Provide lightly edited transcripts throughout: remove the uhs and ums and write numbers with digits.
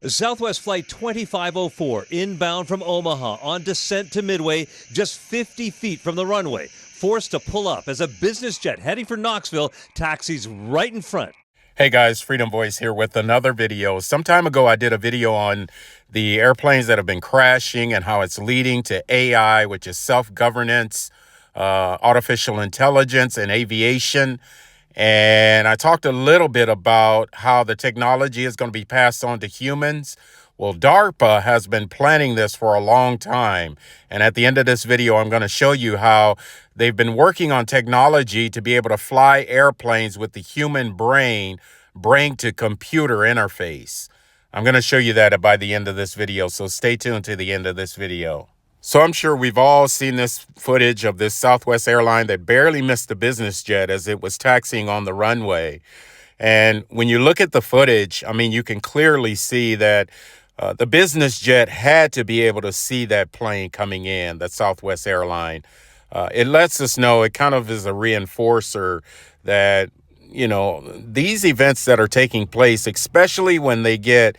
Southwest Flight 2504 inbound from Omaha on descent to Midway, just 50 feet from the runway, forced to pull up as a business jet heading for Knoxville taxis right in front. Hey guys, Freedom Voice here with another video. Some time ago I did a video on the airplanes that have been crashing and how it's leading to AI, which is self-governance, artificial intelligence, and aviation. And I talked a little bit about how the technology is going to be passed on to humans. Well, DARPA has been planning this for a long time. And at the end of this video, I'm going to show you how they've been working on technology to be able to fly airplanes with the human brain to computer interface. I'm going to show you that by the end of this video, so stay tuned to the end of this video. So I'm sure we've all seen this footage of this Southwest airline that barely missed the business jet as it was taxiing on the runway. And when you look at the footage, I mean, you can clearly see that the business jet had to be able to see that plane coming in, that Southwest airline. It lets us know, it kind of is a reinforcer that, you know, these events that are taking place, especially when they get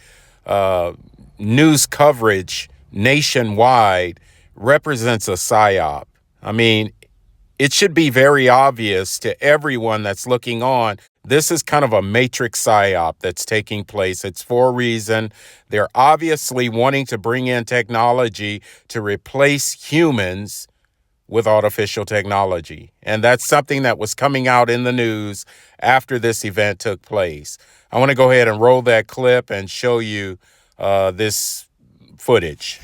news coverage nationwide, represents a psyop. I mean, it should be very obvious to everyone that's looking on. This is kind of a matrix psyop that's taking place. It's for a reason. They're obviously wanting to bring in technology to replace humans with artificial technology. And that's something that was coming out in the news after this event took place. I want to go ahead and roll that clip and show you this footage.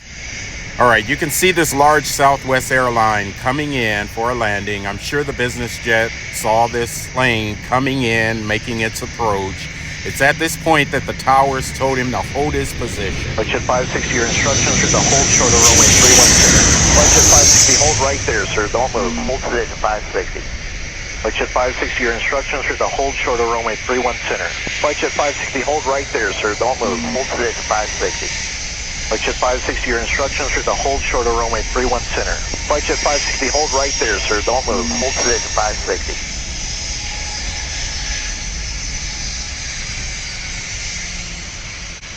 All right, you can see this large Southwest airline coming in for a landing. I'm sure the business jet saw this plane coming in, making its approach. It's at this point that the towers told him to hold his position. Flight Jet 560, your instructions are to hold short of runway 316. Flight Jet 560, hold right there, sir. Don't move. Hold position 560. Flight Jet 560, your instructions are to hold short of runway 31 center. Flight Jet 560, hold right there, sir. Don't move. Hold position 560. Flight Jet 560, your instructions are to hold short of runway 31 center. Flight Jet 560, hold right there, sir. Don't move. Hold position 560.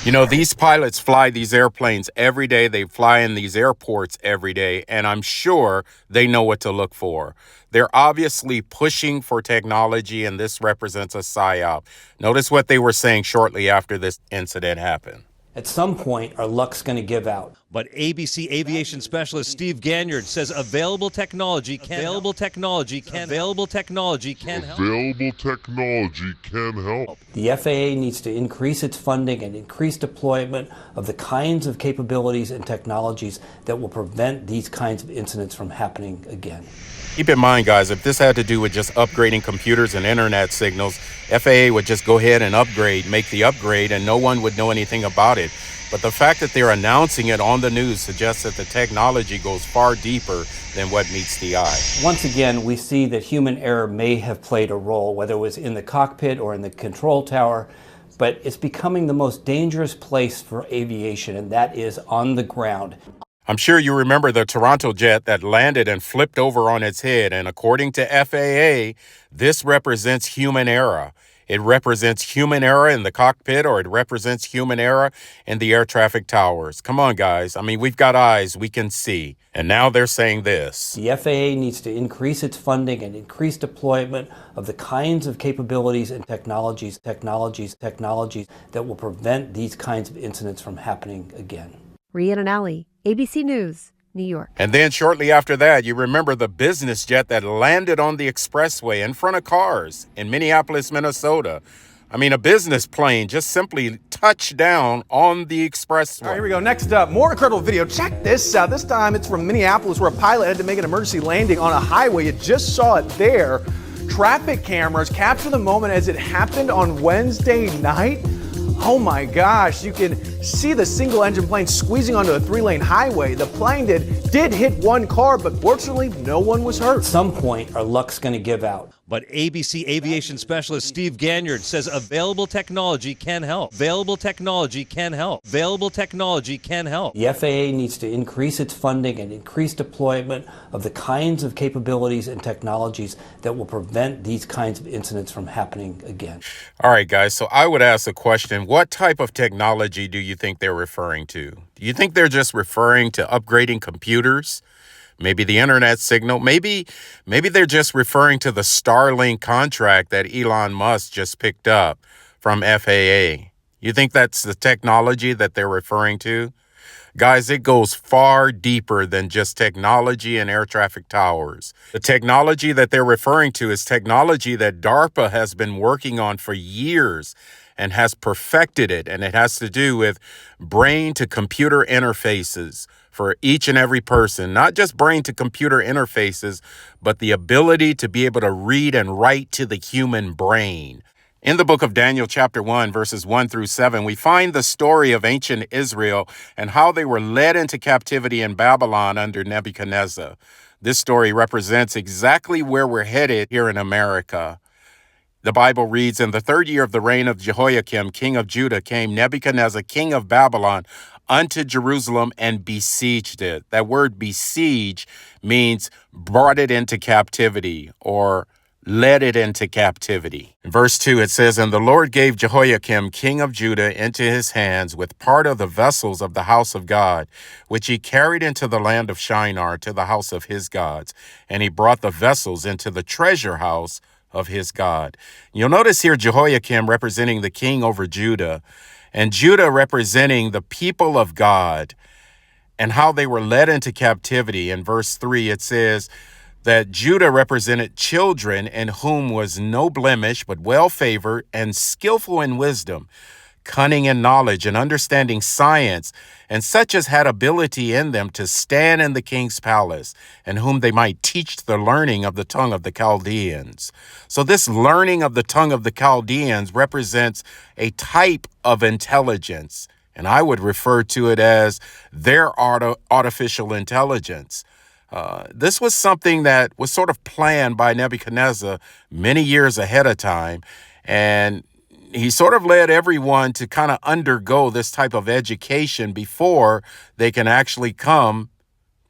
You know, these pilots fly these airplanes every day. They fly in these airports every day, and I'm sure they know what to look for. They're obviously pushing for technology, and this represents a psyop. Notice what they were saying shortly after this incident happened. At some point, our luck's going to give out. But ABC aviation specialist Steve Ganyard says available technology can help. The FAA needs to increase its funding and increase deployment of the kinds of capabilities and technologies that will prevent these kinds of incidents from happening again. Keep in mind, guys, if this had to do with just upgrading computers and internet signals, FAA would just go ahead and make the upgrade, and no one would know anything about it. But the fact that they're announcing it on the news suggests that the technology goes far deeper than what meets the eye. Once again, we see that human error may have played a role, whether it was in the cockpit or in the control tower, but it's becoming the most dangerous place for aviation, and that is on the ground. I'm sure you remember the Toronto jet that landed and flipped over on its head. And according to FAA, this represents human error. It represents human error in the cockpit, or it represents human error in the air traffic towers. Come on, guys. I mean, we've got eyes. We can see. And now they're saying this. The FAA needs to increase its funding and increase deployment of the kinds of capabilities and technologies that will prevent these kinds of incidents from happening again. Rhiannon Alley, ABC News, New York. And then shortly after that, you remember the business jet that landed on the expressway in front of cars in Minneapolis, Minnesota. I mean, a business plane just simply touched down on the expressway. All right, here we go. Next up, more incredible video. Check this out. This time it's from Minneapolis, where a pilot had to make an emergency landing on a highway. You just saw it there. Traffic cameras capture the moment as it happened on Wednesday night. Oh my gosh, you can see the single engine plane squeezing onto a 3-lane highway. The plane did hit one car, but fortunately no one was hurt. At some point, our luck's going to give out. But ABC aviation specialist Steve Ganyard says available technology can help. Available technology can help. Available technology can help. The FAA needs to increase its funding and increase deployment of the kinds of capabilities and technologies that will prevent these kinds of incidents from happening again. All right, guys. So I would ask the question, what type of technology do you think they're referring to? Do you think they're just referring to upgrading computers? Maybe the internet signal? Maybe they're just referring to the Starlink contract that Elon Musk just picked up from FAA. You think that's the technology that they're referring to? Guys, it goes far deeper than just technology and air traffic towers. The technology that they're referring to is technology that DARPA has been working on for years and has perfected it. And it has to do with brain-to-computer interfaces for each and every person, not just brain-to-computer interfaces, but the ability to be able to read and write to the human brain. In the book of Daniel, chapter 1, verses 1 through 7, we find the story of ancient Israel and how they were led into captivity in Babylon under Nebuchadnezzar. This story represents exactly where we're headed here in America. The Bible reads, in the 3rd year of the reign of Jehoiakim, king of Judah, came Nebuchadnezzar, king of Babylon, unto Jerusalem and besieged it. That word besiege means brought it into captivity or led it into captivity. In verse 2, it says, and the Lord gave Jehoiakim, king of Judah, into his hands with part of the vessels of the house of God, which he carried into the land of Shinar to the house of his gods. And he brought the vessels into the treasure house of his God. You'll notice here Jehoiakim representing the king over Judah, and Judah representing the people of God and how they were led into captivity. In verse 3, it says that Judah represented children in whom was no blemish, but well-favored and skillful in wisdom, cunning in knowledge and understanding science, and such as had ability in them to stand in the king's palace, and whom they might teach the learning of the tongue of the Chaldeans. So this learning of the tongue of the Chaldeans represents a type of intelligence, and I would refer to it as their artificial intelligence. This was something that was sort of planned by Nebuchadnezzar many years ahead of time, and he sort of led everyone to kind of undergo this type of education before they can actually come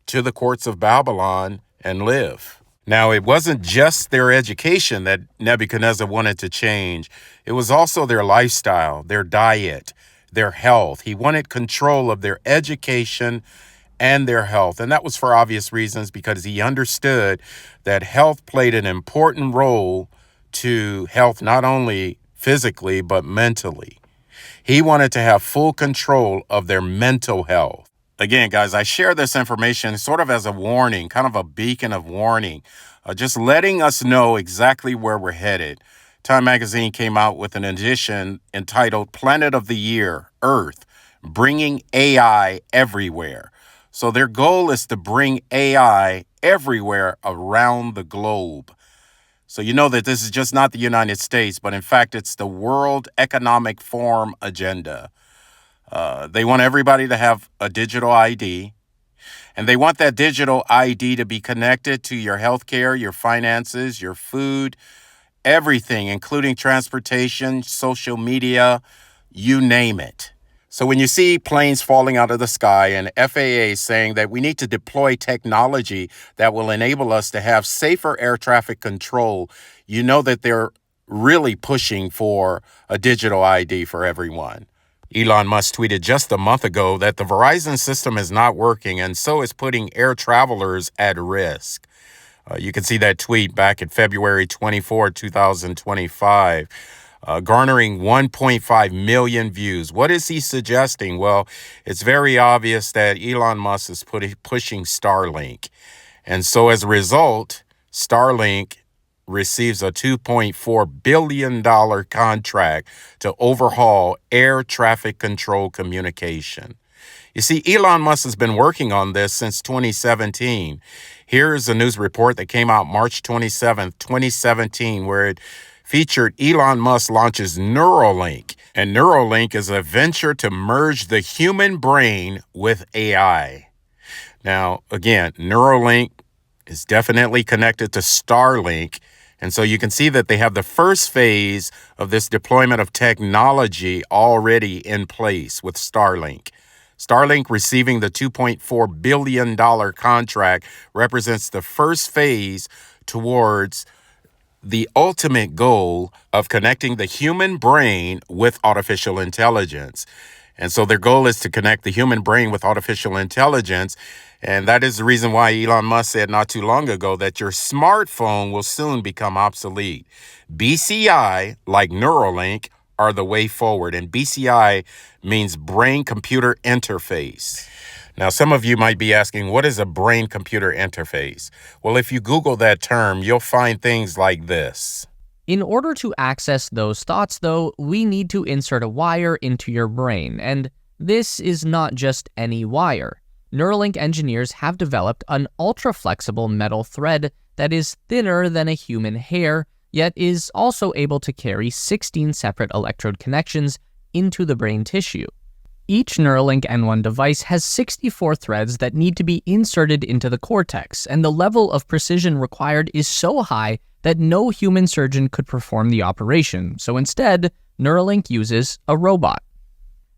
to the courts of Babylon and live. Now, it wasn't just their education that Nebuchadnezzar wanted to change. It was also their lifestyle, their diet, their health. He wanted control of their education and their health. And that was for obvious reasons, because he understood that health played an important role to health, not only physically, but mentally. He wanted to have full control of their mental health. Again, guys, I share this information sort of as a warning, kind of a beacon of warning, just letting us know exactly where we're headed. Time magazine came out with an edition entitled Planet of the Year, Earth, Bringing AI Everywhere. So their goal is to bring AI everywhere around the globe. So you know that this is just not the United States, but in fact, it's the World Economic Forum agenda. They want everybody to have a digital ID, and they want that digital ID to be connected to your healthcare, your finances, your food, everything, including transportation, social media, you name it. So when you see planes falling out of the sky and FAA saying that we need to deploy technology that will enable us to have safer air traffic control, you know that they're really pushing for a digital ID for everyone. Elon Musk tweeted just a month ago that the Verizon system is not working and so is putting air travelers at risk. You can see that tweet back in February 24, 2025. Garnering 1.5 million views. What is he suggesting? Well, it's very obvious that Elon Musk is pushing Starlink. And so as a result, Starlink receives a $2.4 billion contract to overhaul air traffic control communication. You see, Elon Musk has been working on this since 2017. Here's a news report that came out March 27th, 2017, where it featured Elon Musk launches Neuralink. And Neuralink is a venture to merge the human brain with AI. Now, again, Neuralink is definitely connected to Starlink, And so you can see that they have the first phase of this deployment of technology already in place with Starlink. Starlink receiving the $2.4 billion contract represents the first phase towards the ultimate goal of connecting the human brain with artificial intelligence. And so their goal is to connect the human brain with artificial intelligence. And that is the reason why Elon Musk said not too long ago that your smartphone will soon become obsolete. BCI, like Neuralink, are the way forward. And BCI means brain-computer interface. Now, some of you might be asking, what is a brain-computer interface? Well, if you Google that term, you'll find things like this. In order to access those thoughts, though, we need to insert a wire into your brain, and this is not just any wire. Neuralink engineers have developed an ultra-flexible metal thread that is thinner than a human hair, yet is also able to carry 16 separate electrode connections into the brain tissue. Each Neuralink N1 device has 64 threads that need to be inserted into the cortex, and the level of precision required is so high that no human surgeon could perform the operation, so instead, Neuralink uses a robot.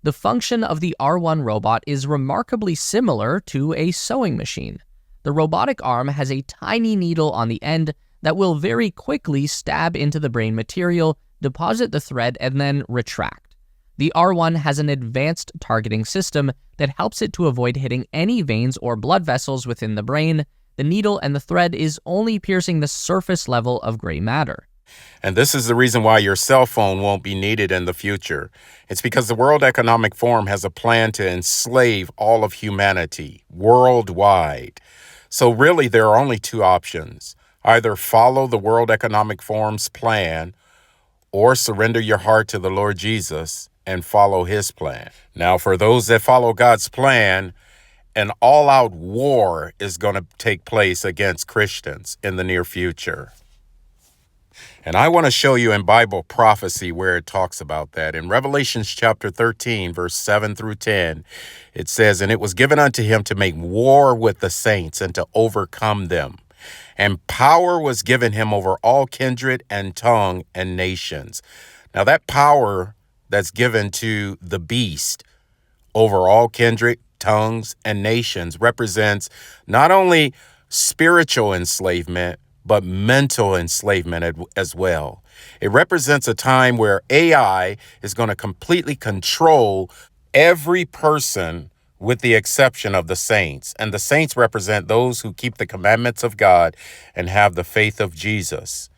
The function of the R1 robot is remarkably similar to a sewing machine. The robotic arm has a tiny needle on the end that will very quickly stab into the brain material, deposit the thread, and then retract. The R1 has an advanced targeting system that helps it to avoid hitting any veins or blood vessels within the brain. The needle and the thread is only piercing the surface level of gray matter. And this is the reason why your cell phone won't be needed in the future. It's because the World Economic Forum has a plan to enslave all of humanity worldwide. So really, there are only two options. Either follow the World Economic Forum's plan or surrender your heart to the Lord Jesus and follow his plan. Now, for those that follow God's plan, an all-out war is going to take place against Christians in the near future. And I want to show you in Bible prophecy where it talks about that. In Revelation chapter 13, verse 7 through 10, it says, "And it was given unto him to make war with the saints and to overcome them. And power was given him over all kindred and tongue and nations." Now that power that's given to the beast over all kindred, tongues, and nations represents not only spiritual enslavement, but mental enslavement as well. It represents a time where AI is going to completely control every person with the exception of the saints. And the saints represent those who keep the commandments of God and have the faith of Jesus.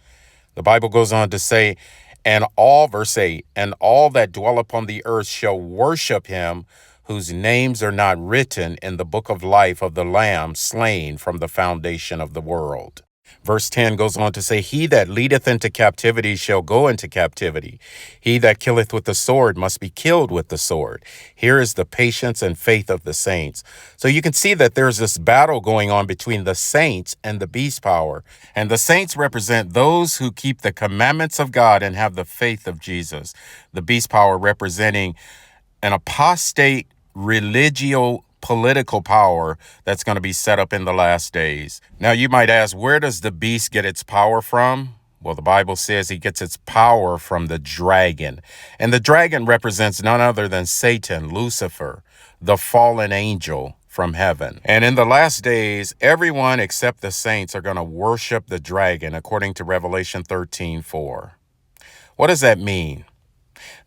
The Bible goes on to say, verse 8, "And all that dwell upon the earth shall worship him, whose names are not written in the book of life of the Lamb slain from the foundation of the world." Verse 10 goes on to say, "He that leadeth into captivity shall go into captivity. He that killeth with the sword must be killed with the sword. Here is the patience and faith of the saints." So you can see that there's this battle going on between the saints and the beast power. And the saints represent those who keep the commandments of God and have the faith of Jesus. The beast power representing an apostate political power that's going to be set up in the last days. Now, you might ask, where does the beast get its power from? Well, the Bible says he gets its power from the dragon. And the dragon represents none other than Satan, Lucifer, the fallen angel from heaven. And in the last days, everyone except the saints are going to worship the dragon, according to Revelation 13:4. What does that mean?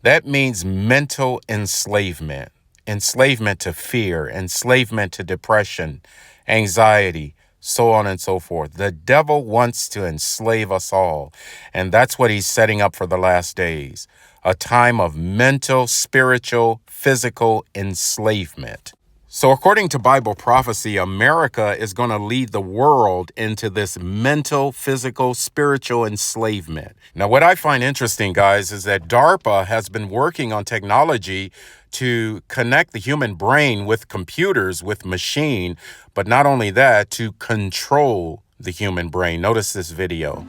That means mental enslavement. Enslavement to fear, enslavement to depression, anxiety, so on and so forth. The devil wants to enslave us all, and that's what he's setting up for the last days, a time of mental, spiritual, physical enslavement. So according to Bible prophecy, America is going to lead the world into this mental, physical, spiritual enslavement. Now, what I find interesting, guys, is that DARPA has been working on technology to connect the human brain with computers, with machine, but not only that, to control the human brain. Notice this video.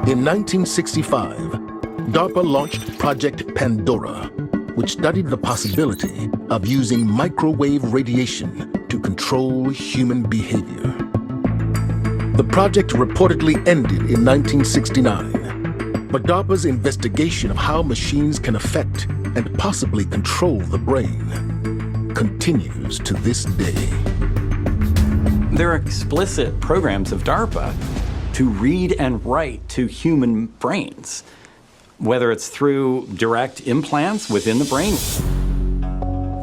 In 1965, DARPA launched Project Pandora, which studied the possibility of using microwave radiation to control human behavior. The project reportedly ended in 1969, but DARPA's investigation of how machines can affect and possibly control the brain continues to this day. There are explicit programs of DARPA to read and write to human brains, whether it's through direct implants within the brain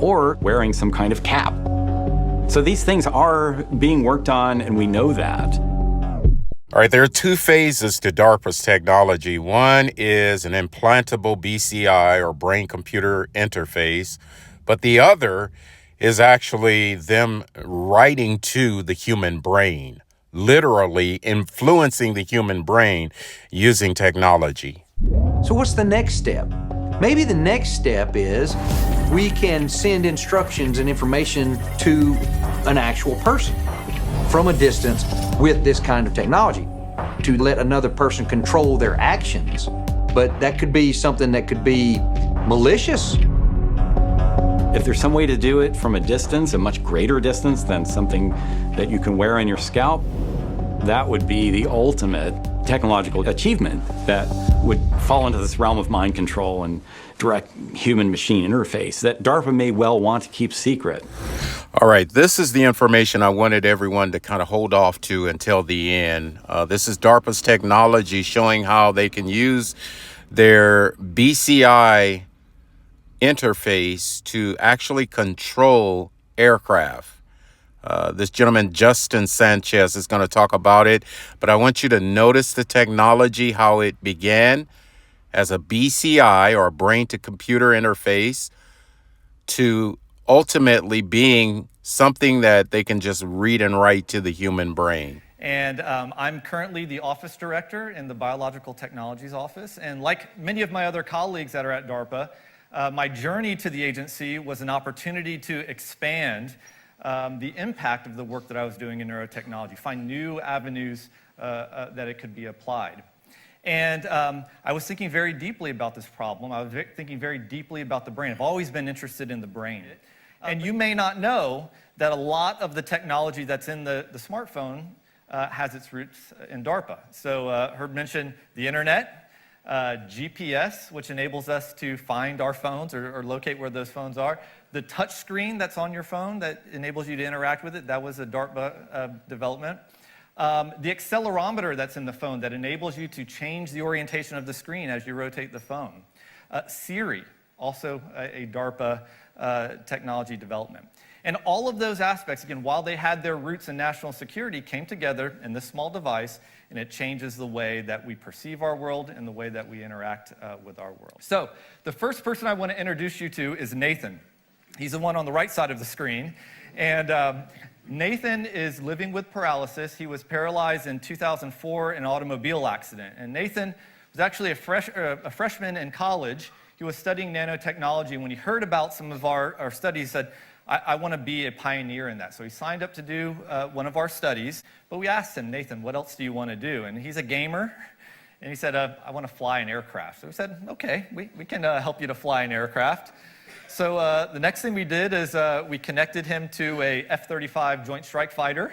or wearing some kind of cap. So these things are being worked on, and we know that. All right, there are two phases to DARPA's technology. One is an implantable BCI, or brain-computer interface, but the other is actually them writing to the human brain, literally influencing the human brain using technology. So what's the next step? Maybe the next step is we can send instructions and information to an actual person from a distance with this kind of technology to let another person control their actions. But that could be something that could be malicious. If there's some way to do it from a distance, a much greater distance than something that you can wear on your scalp, that would be the ultimate technological achievement that would fall into this realm of mind control and direct human-machine interface that DARPA may well want to keep secret. All right, this is the information I wanted everyone to kind of hold off to until the end. This is DARPA's technology showing how they can use their BCI interface to actually control aircraft. This gentleman, Justin Sanchez, is going to talk about it, but I want you to notice the technology, how it began as a BCI, or a brain-to-computer interface, to ultimately being something that they can just read and write to the human brain. And I'm currently the office director in the Biological Technologies Office, and like many of my other colleagues that are at DARPA, my journey to the agency was an opportunity to expand the impact of the work that I was doing in neurotechnology, find new avenues that it could be applied. And I was thinking very deeply about this problem. I was thinking very deeply about the brain. I've always been interested in the brain. And you may not know that a lot of the technology that's in the smartphone has its roots in DARPA. So Herb mentioned the internet, GPS, which enables us to find our phones or locate where those phones are. The touch screen that's on your phone that enables you to interact with it, that was a DARPA development. The accelerometer that's in the phone that enables you to change the orientation of the screen as you rotate the phone. Siri, also a DARPA technology development. And all of those aspects, again, while they had their roots in national security, came together in this small device, and it changes the way that we perceive our world and the way that we interact with our world. So the first person I want to introduce you to is Nathan. He's the one on the right side of the screen. And Nathan is living with paralysis. He was paralyzed in 2004 in an automobile accident. And Nathan was actually a freshman in college. He was studying nanotechnology. And when he heard about some of our studies, he said, I want to be a pioneer in that. So he signed up to do one of our studies. But we asked him, Nathan, what else do you want to do? And he's a gamer. And he said, I want to fly an aircraft. So we said, okay, we can help you to fly an aircraft. So the next thing we did is we connected him to a F-35 Joint Strike Fighter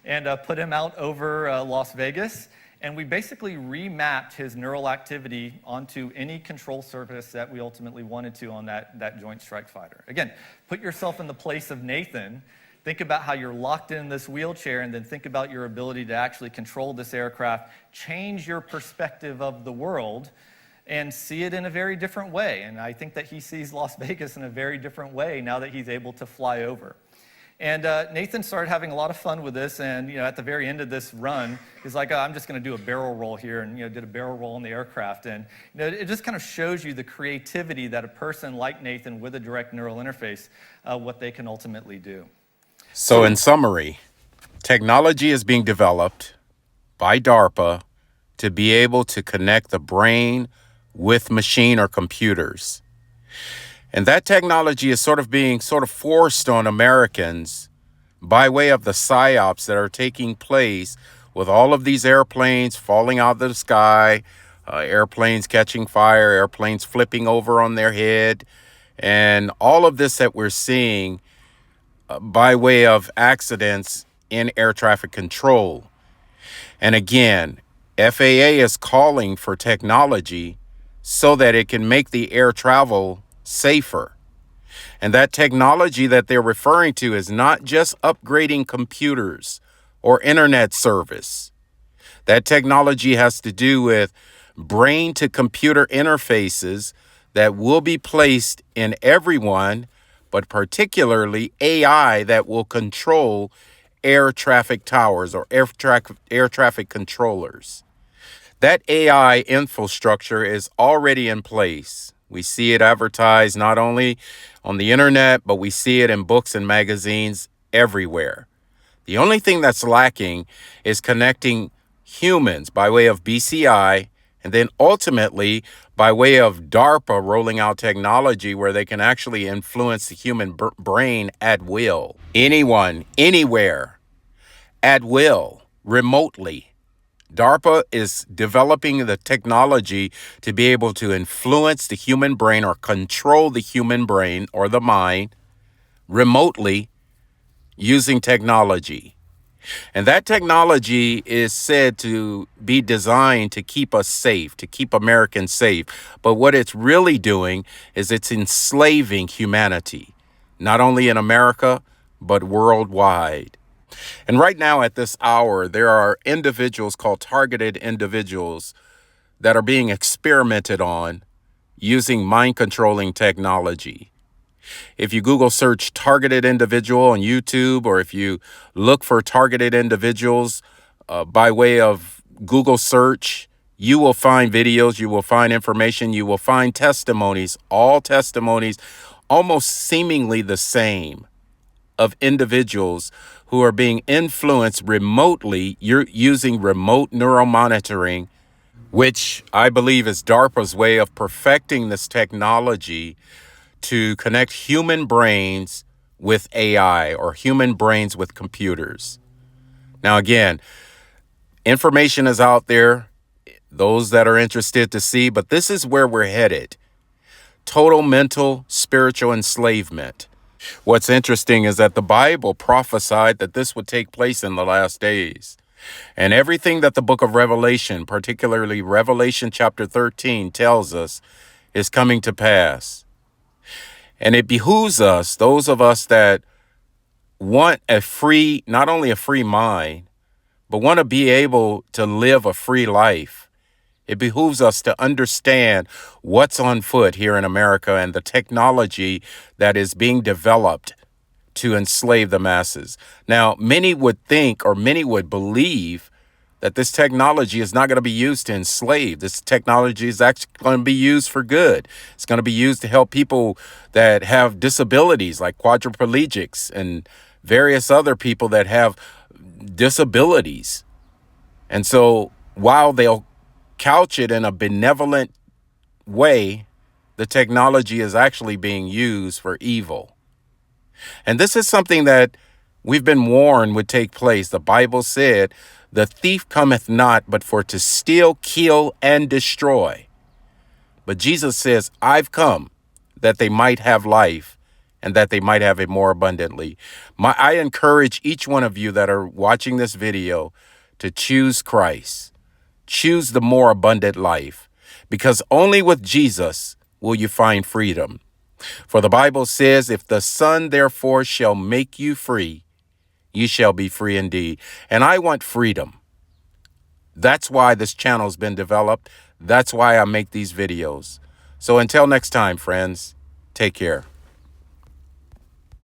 and put him out over Las Vegas. And we basically remapped his neural activity onto any control surface that we ultimately wanted to on that Joint Strike Fighter. Again, put yourself in the place of Nathan. Think about how you're locked in this wheelchair, and then think about your ability to actually control this aircraft, change your perspective of the world, and see it in a very different way. And I think that he sees Las Vegas in a very different way now that he's able to fly over. And Nathan started having a lot of fun with this, and at the very end of this run, he's like, I'm just going to do a barrel roll here, and did a barrel roll in the aircraft. And it just kind of shows you the creativity that a person like Nathan with a direct neural interface, what they can ultimately do. So in summary, technology is being developed by DARPA to be able to connect the brain with machine or computers. And that technology is being forced on Americans by way of the psyops that are taking place with all of these airplanes falling out of the sky, airplanes catching fire, airplanes flipping over on their head, and all of this that we're seeing by way of accidents in air traffic control. And again, FAA is calling for technology so that it can make the air travel safer. And that technology that they're referring to is not just upgrading computers or internet service. That technology has to do with brain to computer interfaces that will be placed in everyone, but particularly AI that will control air traffic towers or air traffic controllers. That AI infrastructure is already in place. We see it advertised not only on the internet, but we see it in books and magazines everywhere. The only thing that's lacking is connecting humans by way of BCI, and then ultimately by way of DARPA rolling out technology where they can actually influence the human brain at will. Anyone, anywhere, at will, remotely. DARPA is developing the technology to be able to influence the human brain or control the human brain or the mind remotely using technology. And that technology is said to be designed to keep us safe, to keep Americans safe. But what it's really doing is it's enslaving humanity, not only in America, but worldwide. And right now at this hour, there are individuals called targeted individuals that are being experimented on using mind controlling technology. If you Google search targeted individual on YouTube, or if you look for targeted individuals by way of Google search, you will find videos, you will find information, you will find testimonies, all testimonies almost seemingly the same of individuals who are being influenced remotely. You're using remote neuromonitoring, which I believe is DARPA's way of perfecting this technology to connect human brains with AI or human brains with computers. Now, again, information is out there, those that are interested to see, but this is where we're headed. Total mental, spiritual enslavement. What's interesting is that the Bible prophesied that this would take place in the last days. And everything that the book of Revelation, particularly Revelation chapter 13, tells us is coming to pass. And it behooves us, those of us that want a free, not only a free mind, but want to be able to live a free life. It behooves us to understand what's on foot here in America and the technology that is being developed to enslave the masses. Now, many would think, or many would believe, that this technology is not going to be used to enslave. This technology is actually going to be used for good. It's going to be used to help people that have disabilities like quadriplegics and various other people that have disabilities. And so while they'll couch it in a benevolent way, the technology is actually being used for evil. And this is something that we've been warned would take place. The Bible said, "The thief cometh not, but for to steal, kill, and destroy." But Jesus says, "I've come that they might have life and that they might have it more abundantly." I encourage each one of you that are watching this video to choose Christ. Choose the more abundant life, because only with Jesus will you find freedom. For the Bible says, "If the Son therefore shall make you free, you shall be free indeed." And I want freedom. That's why this channel's been developed. That's why I make these videos. So until next time, friends, take care.